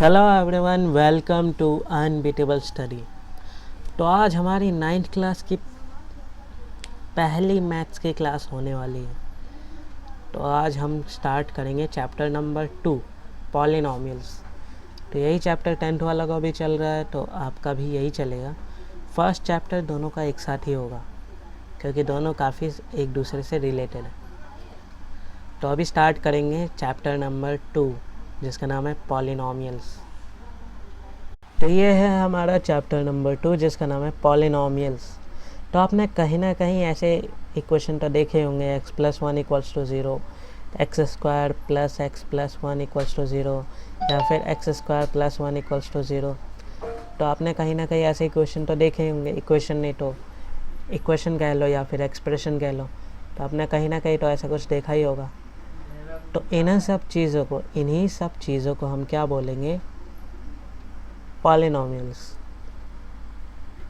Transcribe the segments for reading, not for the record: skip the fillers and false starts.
Hello everyone, welcome to unbeatable study. तो आज हमारी 9th क्लास की पहली मैथ्स की क्लास होने वाली है। तो आज हम स्टार्ट करेंगे चैप्टर नंबर 2 पॉलिनॉमियल्स। तो यही चैप्टर 10th वाला का भी चल रहा है, तो आपका भी यही चलेगा। फर्स्ट चैप्टर दोनों का एक साथ ही होगा क्योंकि दोनों काफ़ी एक दूसरे से रिलेटेड है। तो अभी स्टार्ट करेंगे चैप्टर नंबर 2 जिसका नाम है पॉलिनॉमियल्स। तो ये है हमारा चैप्टर नंबर 2 जिसका नाम है पॉलिनॉमियल्स। तो आपने कहीं ना कहीं ऐसे इक्वेशन तो देखे होंगे, x + 1 = 0, x² + x + 1 = 0, या फिर x² + 1 = 0। तो आपने कहीं ना कहीं ऐसे इक्वेशन तो देखे होंगे, इक्वेशन नहीं तो इक्वेशन कह लो या फिर एक्सप्रेशन कह लो। तो आपने कहीं ना कहीं तो ऐसा कुछ देखा ही होगा। तो इन्हीं सब चीज़ों को हम क्या बोलेंगे? पॉलिनॉमियल्स।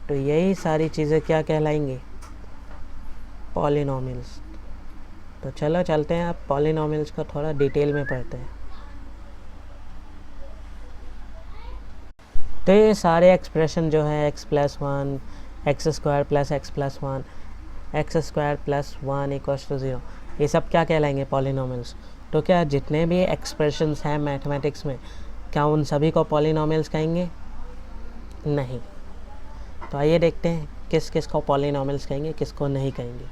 तो यही सारी चीज़ें क्या कहलाएंगी? पॉलिनॉमियल्स। तो चलो चलते हैं, आप पॉलिनॉमियल्स को थोड़ा डिटेल में पढ़ते हैं। तो ये सारे एक्सप्रेशन जो है x + 1, x² + x + 1, x² + 1 = 0, ये सब क्या कहलाएंगे? पॉलिनॉमियल्स। तो क्या जितने भी एक्सप्रेशंस हैं मैथमेटिक्स में, क्या उन सभी को पॉलिनॉमियल्स कहेंगे? नहीं। तो आइए देखते हैं किस किस को पॉलिनॉमियल्स कहेंगे, किसको नहीं कहेंगे।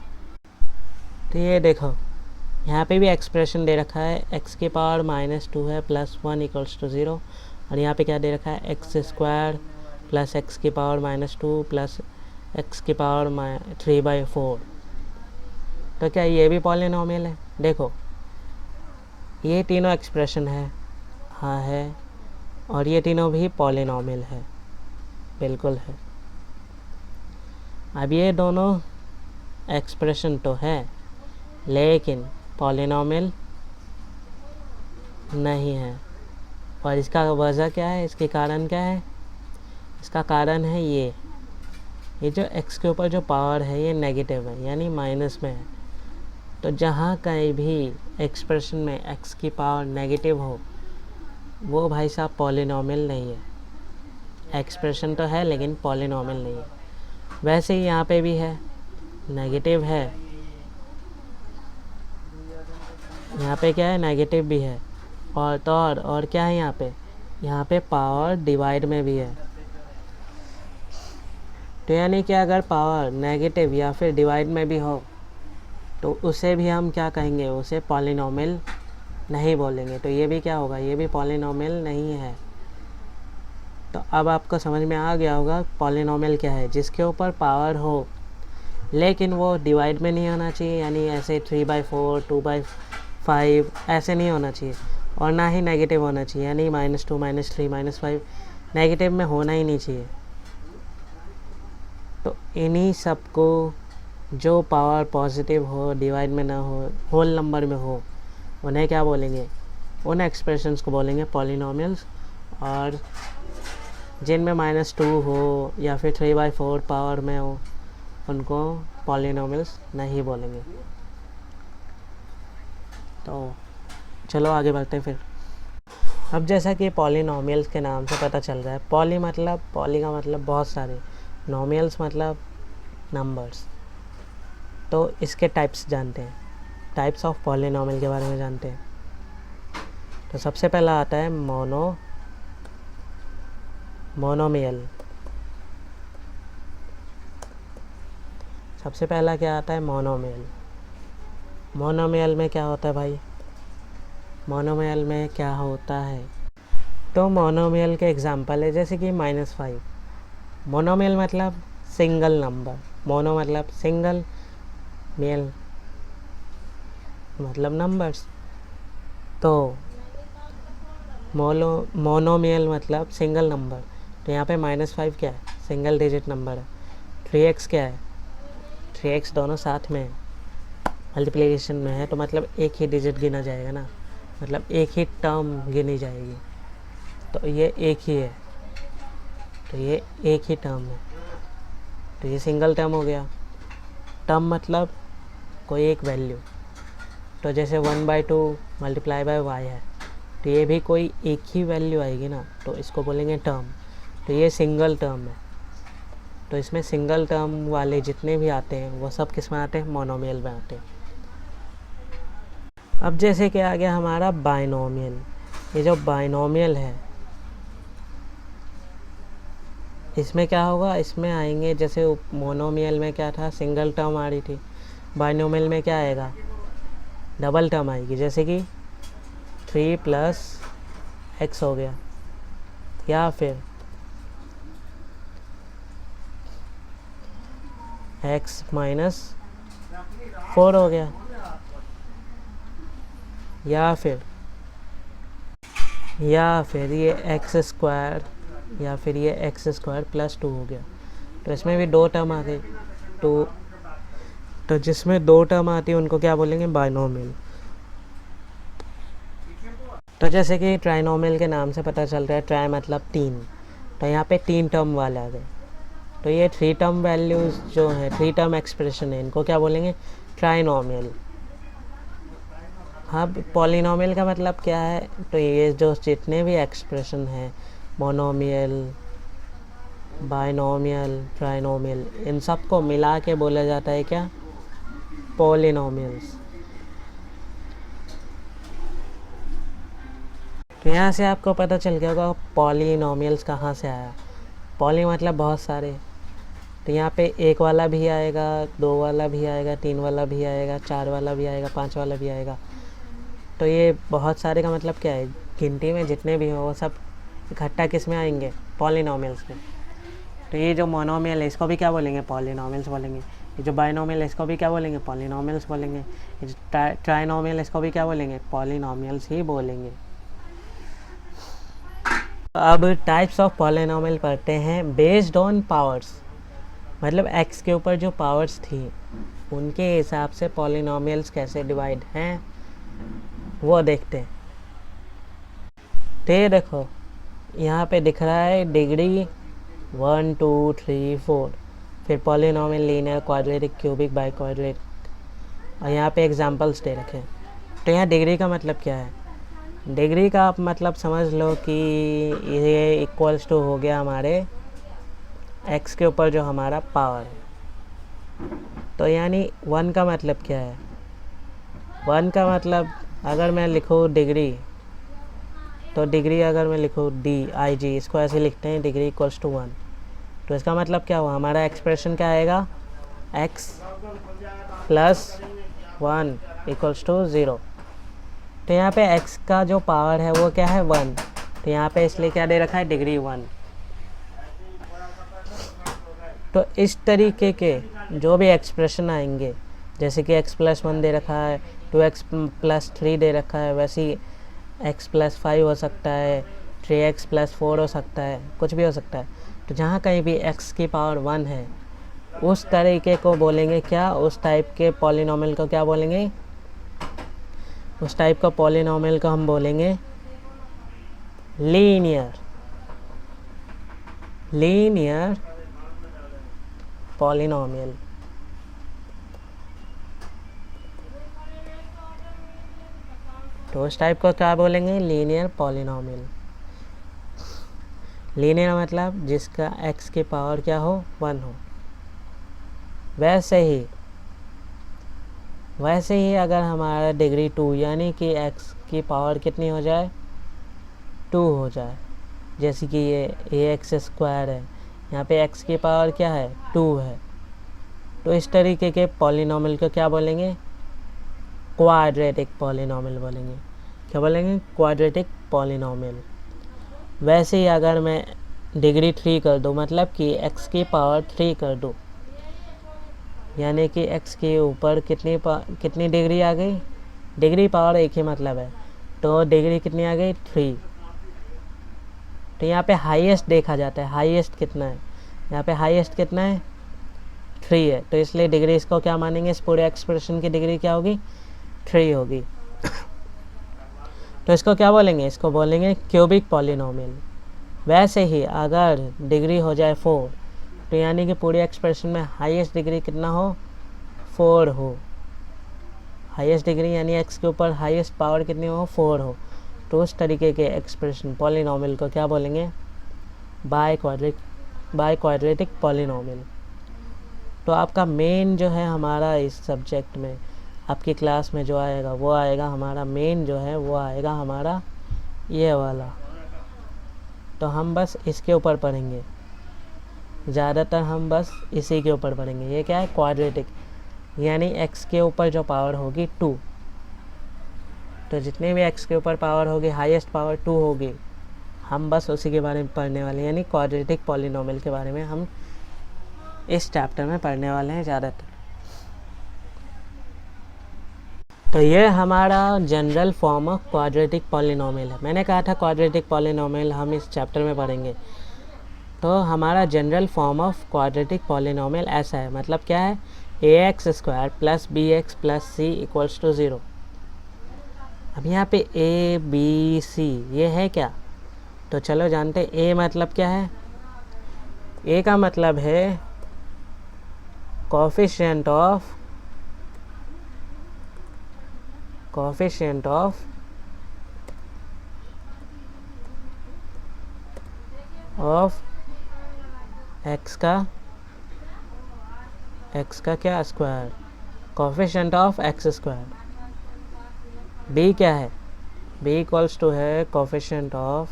तो ये देखो, यहाँ पे भी एक्सप्रेशन दे रखा है, x⁻² -2 है +1 = 0, और यहाँ पे क्या दे रखा है? x² + x⁻² -2 + x⁻³ तो क्या ये भी पॉलिनॉमियल है? देखो, ये तीनों एक्सप्रेशन है, हाँ है, और ये तीनों भी पॉलिनॉमियल है, बिल्कुल है। अब ये दोनों एक्सप्रेशन तो है लेकिन पॉलिनॉमियल नहीं है। और इसका वजह क्या है? इसके कारण क्या है? इसका कारण है ये जो x के ऊपर जो पावर है ये नेगेटिव है, यानी माइनस में है। तो जहाँ कहीं भी एक्सप्रेशन में x की पावर नेगेटिव हो, वो भाई साहब पॉलिनॉमियल नहीं है। एक्सप्रेशन तो है लेकिन पॉलिनॉमियल नहीं है। वैसे ही यहाँ पे भी है, नेगेटिव है, यहाँ पे क्या है? नेगेटिव भी है, और क्या है यहाँ पे पावर डिवाइड में भी है। तो यानी कि अगर पावर नेगेटिव या फिर डिवाइड में भी हो तो उसे भी हम क्या कहेंगे? उसे पॉलिनॉमियल नहीं बोलेंगे। तो ये भी क्या होगा? ये भी पॉलिनॉमियल नहीं है। तो अब आपको समझ में आ गया होगा पॉलिनॉमियल क्या है। जिसके ऊपर पावर हो लेकिन वो डिवाइड में नहीं होना चाहिए, यानी ऐसे 3/4, 2/5 ऐसे नहीं होना चाहिए, और ना ही नेगेटिव होना चाहिए, यानी -2, -3, -5 नेगेटिव में होना ही नहीं चाहिए। तो इन्हीं सब को जो पावर पॉजिटिव हो, डिवाइड में ना हो, होल नंबर में हो, उन्हें क्या बोलेंगे? उन एक्सप्रेशंस को बोलेंगे पॉलिनॉमियल्स। और जिनमें -2 हो या फिर 3/4 पावर में हो, उनको पॉलिनॉमियल्स नहीं बोलेंगे। तो चलो आगे बढ़ते हैं फिर। अब जैसा कि पॉलिनॉमियल्स के नाम से पता चल रहा है, पॉली का मतलब बहुत सारे, नॉमियल्स मतलब नंबर्स। तो इसके टाइप्स जानते हैं, टाइप्स ऑफ पॉलिनॉमियल के बारे में जानते हैं। तो सबसे पहला आता है मोनोमियल। सबसे पहला क्या आता है? मोनोमियल। मोनोमियल में क्या होता है भाई? मोनोमियल में क्या होता है? तो मोनोमियल के एग्जांपल है जैसे कि -5। मोनोमियल मतलब सिंगल नंबर, मोनो मतलब सिंगल, मेल मतलब नंबर्स। तो मोनोमियल मतलब सिंगल नंबर। तो यहाँ पे -5 क्या है? सिंगल डिजिट नंबर है। 3x क्या है? 3x दोनों साथ में है, मल्टीप्लिकेशन में है, तो मतलब एक ही डिजिट गिना जाएगा ना, मतलब एक ही टर्म गिनी जाएगी। तो ये एक ही है, तो ये एक ही टर्म है, तो ये सिंगल टर्म हो गया। टर्म मतलब कोई एक वैल्यू। तो जैसे 1/2 × y है, तो ये भी कोई एक ही वैल्यू आएगी ना, तो इसको बोलेंगे टर्म। तो ये सिंगल टर्म है, तो इसमें सिंगल टर्म वाले जितने भी आते हैं वो सब किस में आते हैं, मोनोमियल में आते हैं। अब जैसे कि आ गया हमारा बाइनोमियल। ये जो बाइनोमियल है इसमें क्या होगा, इसमें आएंगे जैसे मोनोमियल में क्या था, सिंगल टर्म आ रही थी, बाइनोमियल में क्या आएगा, डबल टर्म आएगी। जैसे कि 3 + x हो गया, या फिर x - 4 हो गया, या फिर ये x² या फिर ये x² + 2 हो गया। तो इसमें भी 2 टर्म आ गए। तो जिसमें 2 टर्म आती है उनको क्या बोलेंगे, बाइनोमियल। तो जैसे कि ट्राइनोमियल के नाम से पता चल रहा है, ट्राई मतलब 3, तो यहाँ पे 3 टर्म वाले आ गए। तो ये 3 टर्म वैल्यूज़ जो हैं, 3 टर्म एक्सप्रेशन है, इनको क्या बोलेंगे, ट्राइनोमियल। हाँ, पॉलिनोमियल का मतलब क्या है, तो ये जो जितने भी एक्सप्रेशन हैं, मोनोमियल, बाइनोमियल, ट्राइनोमियल, इन सब को मिला के बोला जाता है क्या, पॉलिनोमियल्स। तो यहाँ से आपको पता चल गया होगा पॉलिनोमियल्स कहाँ से आया। पॉली मतलब बहुत सारे, तो यहाँ पे 1 वाला भी आएगा, 2 वाला भी आएगा, 3 वाला भी आएगा, 4 वाला भी आएगा, 5 वाला भी आएगा। तो ये बहुत सारे का मतलब क्या है, गिनती में जितने भी हो वो सब इकट्ठा किस में आएंगे, पॉलिनोमियल्स में। तो ये जो मोनोमियल है इसको भी क्या बोलेंगे, पॉलिनोमियल्स बोलेंगे। ये जो बाइनोमियल है इसको भी क्या बोलेंगे, पॉलिनोमियल्स बोलेंगे। ये जो ट्राइनोमियल इसको भी क्या बोलेंगे, पॉलिनोमियल्स ही बोलेंगे। अब टाइप्स ऑफ पॉलिनोमियल पढ़ते हैं। बेस्ड ऑन पावर्स, मतलब x के ऊपर जो पावर्स थी उनके हिसाब से पॉलिनोमियल्स कैसे डिवाइड हैं वो देखते हैं। तो ये देखो यहाँ पे दिख रहा है डिग्री 1 2 3 4, फिर polynomial, linear, quadratic, cubic, by quadratic, और यहाँ पे एग्जांपल्स दे रखे हैं। तो यहाँ डिग्री का मतलब क्या है, डिग्री का आप मतलब समझ लो कि ये इक्वल्स टू हो गया हमारे x के ऊपर जो हमारा पावर है। तो यानी 1 का मतलब क्या है, 1 का मतलब अगर मैं लिखूँ डिग्री, तो डिग्री अगर मैं लिखूँ DIG, इसको ऐसे लिखते हैं, डिग्री इक्वल्स टू 1। तो इसका मतलब क्या हुआ, हमारा एक्सप्रेशन क्या आएगा, x + 1 = 0। तो यहाँ पे x का जो पावर है वो क्या है, 1। तो यहाँ पे इसलिए क्या दे रखा है, डिग्री 1। तो इस तरीके के जो भी एक्सप्रेशन आएंगे, जैसे कि x + 1 दे रखा है, 2x + 3 दे रखा है, वैसे ही x + 5 हो सकता है, 3x + 4 हो सकता है, कुछ भी हो सकता है। तो जहाँ कहीं भी x की पावर 1 है उस तरीके को बोलेंगे क्या, उस टाइप के पॉलिनोमियल को क्या बोलेंगे, उस टाइप का पॉलिनोमियल को हम बोलेंगे लीनियर पॉलिनोमियल। तो उस टाइप को क्या बोलेंगे, लीनियर पॉलिनोमियल। लीनियर मतलब जिसका x की पावर क्या हो, 1 हो। वैसे ही अगर हमारा डिग्री 2 यानी कि x की पावर कितनी हो जाए, 2 हो जाए, जैसे कि ये ax² है, यहाँ पे x की पावर क्या है, 2 है। तो इस तरीके के पॉलिनोमियल को क्या बोलेंगे, क्वाड्रेटिक पॉलिनोमियल बोलेंगे। क्या बोलेंगे, क्वाड्रेटिक पॉलिनोमियल। वैसे ही अगर मैं डिग्री 3 कर दूँ, मतलब कि x की पावर 3 कर दूँ, यानी कि x के ऊपर कितनी डिग्री आ गई, डिग्री पावर एक ही मतलब है, तो डिग्री कितनी आ गई, 3। तो यहाँ पे हाईएस्ट देखा जाता है, हाईएस्ट कितना है, यहाँ पे हाईएस्ट कितना है, 3 है। तो इसलिए डिग्री इसको क्या मानेंगे, इस पूरे एक्सप्रेशन की डिग्री क्या होगी, 3 होगी। तो इसको क्या बोलेंगे, इसको बोलेंगे क्यूबिक पॉलिनोमियल। वैसे ही अगर डिग्री हो जाए 4, तो यानी कि पूरे एक्सप्रेशन में हाईएस्ट डिग्री कितना हो, 4 हो। हाईएस्ट डिग्री यानी x के ऊपर हाईएस्ट पावर कितनी हो, 4 हो। तो उस तरीके के एक्सप्रेशन पॉलिनॉमियल को क्या बोलेंगे, बाय क्वाड्रेटिक पॉलिनॉमियल। तो आपका मेन जो है हमारा इस सब्जेक्ट में आपकी क्लास में जो आएगा वो आएगा हमारा मेन जो है वो आएगा हमारा ये वाला। तो हम बस इसके ऊपर पढ़ेंगे, ज़्यादातर हम बस इसी के ऊपर पढ़ेंगे। ये क्या है, क्वाड्रेटिक, यानी x के ऊपर जो पावर होगी 2, तो जितने भी x के ऊपर पावर होगी हाईएस्ट पावर 2 होगी, हम बस उसी के बारे में पढ़ने वाले हैं। यानी क्वाड्रेटिक पॉलिनॉमियल के बारे में हम इस चैप्टर में पढ़ने वाले हैं ज़्यादातर। तो ये हमारा general form of quadratic polynomial है। मैंने कहा था क्वाड्रेटिक पॉलिनॉमियल हम इस चैप्टर में पढ़ेंगे। तो हमारा general form of quadratic polynomial ऐसा है, मतलब क्या है, ax² plus bx plus c equals to 0। अब यहाँ पे a b c ये है क्या, तो चलो जानते हैं। a मतलब क्या है, a का मतलब है कोफिशिएंट ऑफ x का क्या square, coefficient of x²। b क्या है, b इक्वल्स टू है कोफिशिएंट ऑफ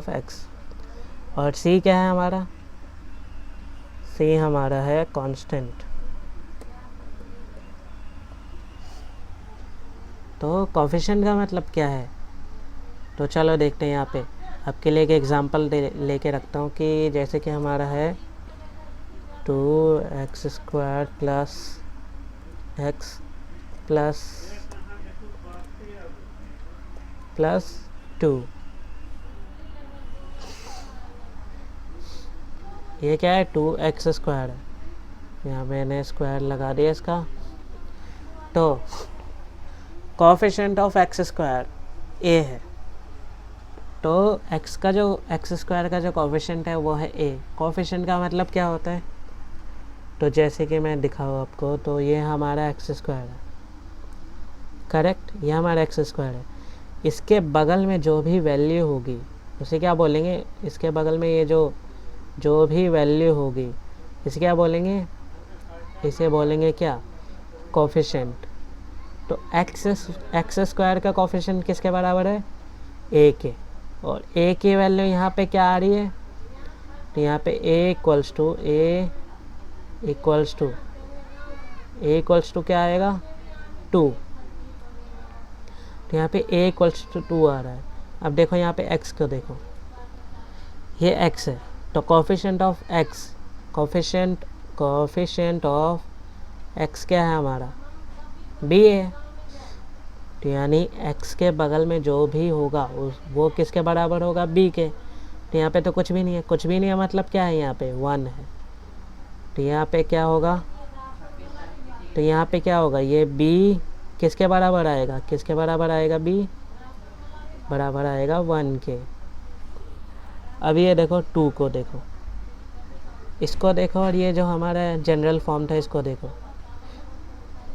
x। और c क्या है हमारा, c हमारा है कांस्टेंट। तो कोफिशिएंट का मतलब क्या है, तो चलो देखते हैं। यहाँ पे आपके लिए एक एग्जांपल लेके रखता हूँ कि जैसे कि हमारा है 2x² प्लस x प्लस 2। ये क्या है, 2x² है, यहाँ मैंने स्क्वायर लगा दिया इसका। तो कोफिशिएंट ऑफ x² a है, तो x² का जो कोफिशिएंट है वो है a। कोफिशिएंट का मतलब क्या होता है, तो जैसे कि मैं दिखाऊँ आपको, तो ये हमारा x² है, करेक्ट, ये हमारा x² है। इसके बगल में जो भी वैल्यू होगी उसे क्या बोलेंगे, इसके बगल में ये जो भी वैल्यू होगी इसे क्या बोलेंगे, इसे बोलेंगे क्या, कोफिशिएंट। तो x² का कोफिशिएंट किसके बराबर है, a के, और a की वैल्यू यहाँ पे क्या आ रही है, तो यहाँ पे a इक्वल्स टू क्या आएगा, 2। तो यहाँ पे a इक्वल्स टू 2 आ रहा है। अब देखो यहाँ पे x को देखो, ये x है, तो कोफिशिएंट ऑफ x क्या है हमारा, b है। तो यानी x के बगल में जो भी होगा वो किसके बराबर होगा, b के। तो यहाँ पे तो कुछ भी नहीं है, मतलब क्या है, यहाँ पे 1 है। तो यहाँ पे क्या होगा, ये b किसके बराबर आएगा, b बराबर आएगा 1 के। अब ये देखो 2 को देखो, इसको देखो, और ये जो हमारा जनरल फॉर्म था इसको देखो।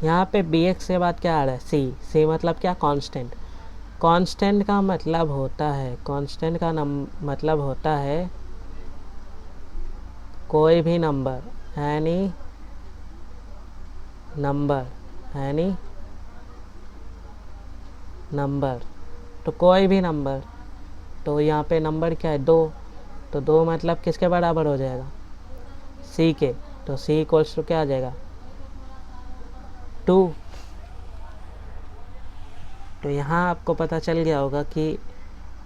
यहाँ पे bx के बाद क्या आ रहा है, c मतलब क्या, कांस्टेंट का मतलब होता है कोई भी नंबर, नंबर, तो कोई भी नंबर। तो यहाँ पे नंबर क्या है, 2, तो 2 मतलब किसके बराबर हो जाएगा, c के। तो c इक्वल्स टू क्या आ जाएगा, 2। तो यहाँ आपको पता चल गया होगा कि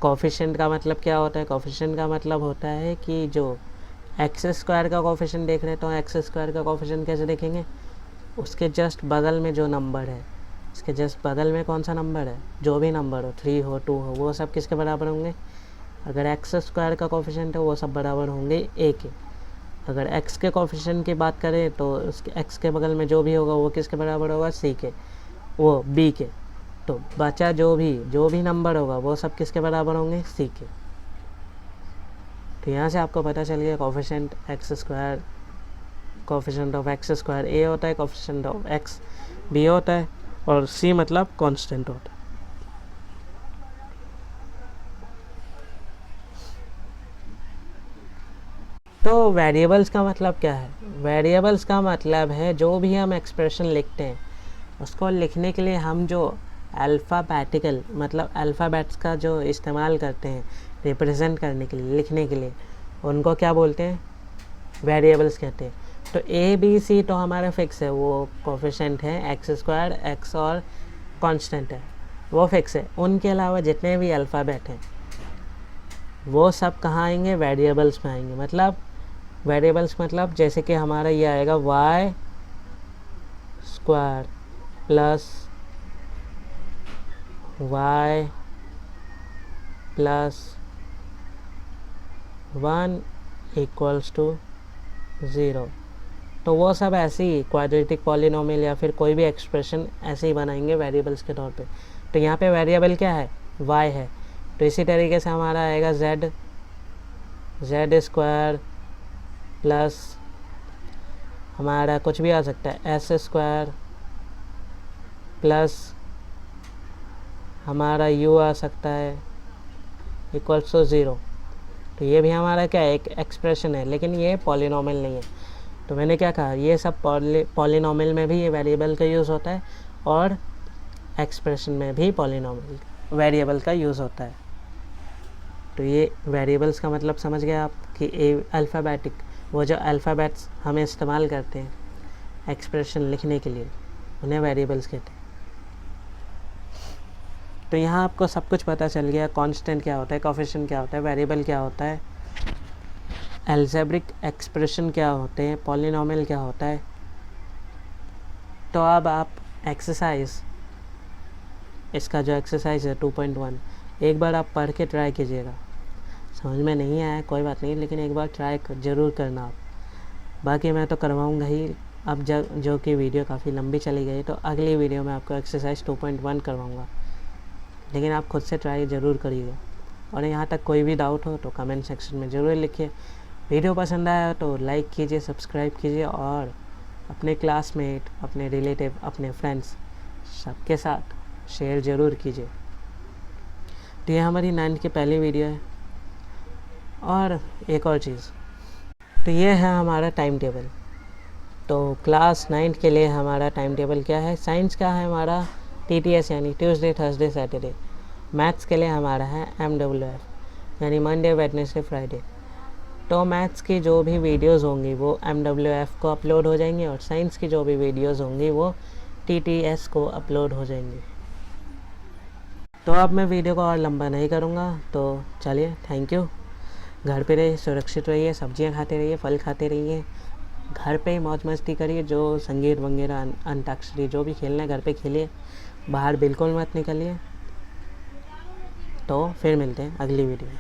कोफिशिएंट का मतलब क्या होता है। कोफिशिएंट का मतलब होता है कि जो x² का कोफिशिएंट देख रहे हैं, तो x² का कोफिशिएंट कैसे देखेंगे, उसके जस्ट बगल में जो नंबर है, इसके जस्ट बगल में कौन सा नंबर है, जो भी नंबर हो, 3 हो 2 हो, वो सब किसके बराबर होंगे। अगर x² का कोफिशिएंट है वो सब बराबर होंगे a के। अगर x के कोफिशिएंट की बात करें तो उसके x के बगल में जो भी होगा वो किसके बराबर होगा, c के, वो b के। तो बचा जो भी नंबर होगा वो सब किसके बराबर होंगे, c के। तो यहाँ से आपको पता चल गया coefficient x² coefficient of X square A होता है, कोफिशिएंट ऑफ एक्स बी होता है, और सी मतलब कांस्टेंट होता है। तो वेरिएबल्स का मतलब क्या है? वेरिएबल्स का मतलब है जो भी हम एक्सप्रेशन लिखते हैं उसको लिखने के लिए हम जो अल्फ़ाबेटिकल मतलब अल्फ़ाबेट्स का जो इस्तेमाल करते हैं रिप्रेजेंट करने के लिए, लिखने के लिए, उनको क्या बोलते हैं? वेरिएबल्स कहते हैं। तो ए बी सी तो हमारा फिक्स है, वो कोफिशिएंट है, एक्स स्क्वायर एक्स और कांस्टेंट है, वो फिक्स है। उनके अलावा जितने भी अल्फ़ाबेट हैं वो सब कहाँ आएंगे? वेरिएबल्स में आएंगे। मतलब वेरिएबल्स मतलब जैसे कि हमारा ये आएगा Y square plus Y plus 1 equals to 0। तो वो सब ऐसे ही क्वाड्रेटिक पॉलिनोमियल या फिर कोई भी एक्सप्रेशन ऐसे ही बनाएंगे वेरिएबल्स के तौर पे। तो यहाँ पे वेरिएबल क्या है? y है। तो इसी तरीके से हमारा आएगा z स्क्वायर प्लस हमारा कुछ भी आ सकता है एस स्क्वायर प्लस हमारा u आ सकता है इक्वल्स टू 0। तो ये भी हमारा क्या है? एक एक्सप्रेशन है, लेकिन ये पॉलिनोमियल नहीं है। तो मैंने क्या कहा? ये सब पॉलिनोमियल में भी ये वेरिएबल का यूज़ होता है और एक्सप्रेशन में भी पॉलिनोमियल वेरिएबल का यूज़ होता है। तो ये वेरिएबल्स का मतलब समझ गए आप कि अल्फ़ाबेटिक, वो जो अल्फ़ाबेट्स हमें इस्तेमाल करते हैं एक्सप्रेशन लिखने के लिए, उन्हें वेरिएबल्स कहते हैं। तो यहाँ आपको सब कुछ पता चल गया, कांस्टेंट क्या होता है, कोफिशिएंट क्या होता है, वेरिएबल क्या होता है, अलजेब्रिक एक्सप्रेशन क्या होते हैं, पॉलिनोमियल क्या होता है। तो अब आप एक्सरसाइज, इसका जो एक्सरसाइज है 2.1 एक बार आप पढ़ के ट्राई कीजिएगा। समझ में नहीं आया कोई बात नहीं, लेकिन एक बार ट्राई ज़रूर करना आप। बाकी मैं तो करवाऊँगा ही। अब जो कि वीडियो काफ़ी लंबी चली गई, तो अगली वीडियो में आपको एक्सरसाइज 2.1 करवाऊँगा, लेकिन आप खुद से ट्राई ज़रूर करिएगा। और यहाँ तक कोई भी डाउट हो तो कमेंट सेक्शन में ज़रूर लिखिए। वीडियो पसंद आया तो लाइक कीजिए, सब्सक्राइब कीजिए और अपने क्लासमेट, अपने रिलेटिव, अपने फ्रेंड्स सबके साथ शेयर ज़रूर कीजिए। तो ये हमारी 9th की पहली वीडियो है। और एक और चीज़, तो ये है हमारा टाइम टेबल। तो क्लास 9th के लिए हमारा टाइम टेबल क्या है? साइंस का है हमारा TTS यानी ट्यूसडे थर्सडे सैटरडे। मैथ्स के लिए हमारा है MWF यानी मंडे वेडनेसडे फ्राइडे। तो मैथ्स की जो भी वीडियोस होंगी वो MWF को अपलोड हो जाएंगी और साइंस की जो भी वीडियोस होंगी वो TTS को अपलोड हो जाएंगी। तो अब मैं वीडियो को और लंबा नहीं करूँगा, तो चलिए, थैंक यू। घर पे रहिए, सुरक्षित रहिए, सब्जियां खाते रहिए, फल खाते रहिए, घर पे ही मौज मस्ती करिए। जो संगीत वगैरह, अंताक्षरी जो भी खेलना है घर पे खेलिए, बाहर बिल्कुल मत निकलिए। तो फिर मिलते हैं अगली वीडियो में।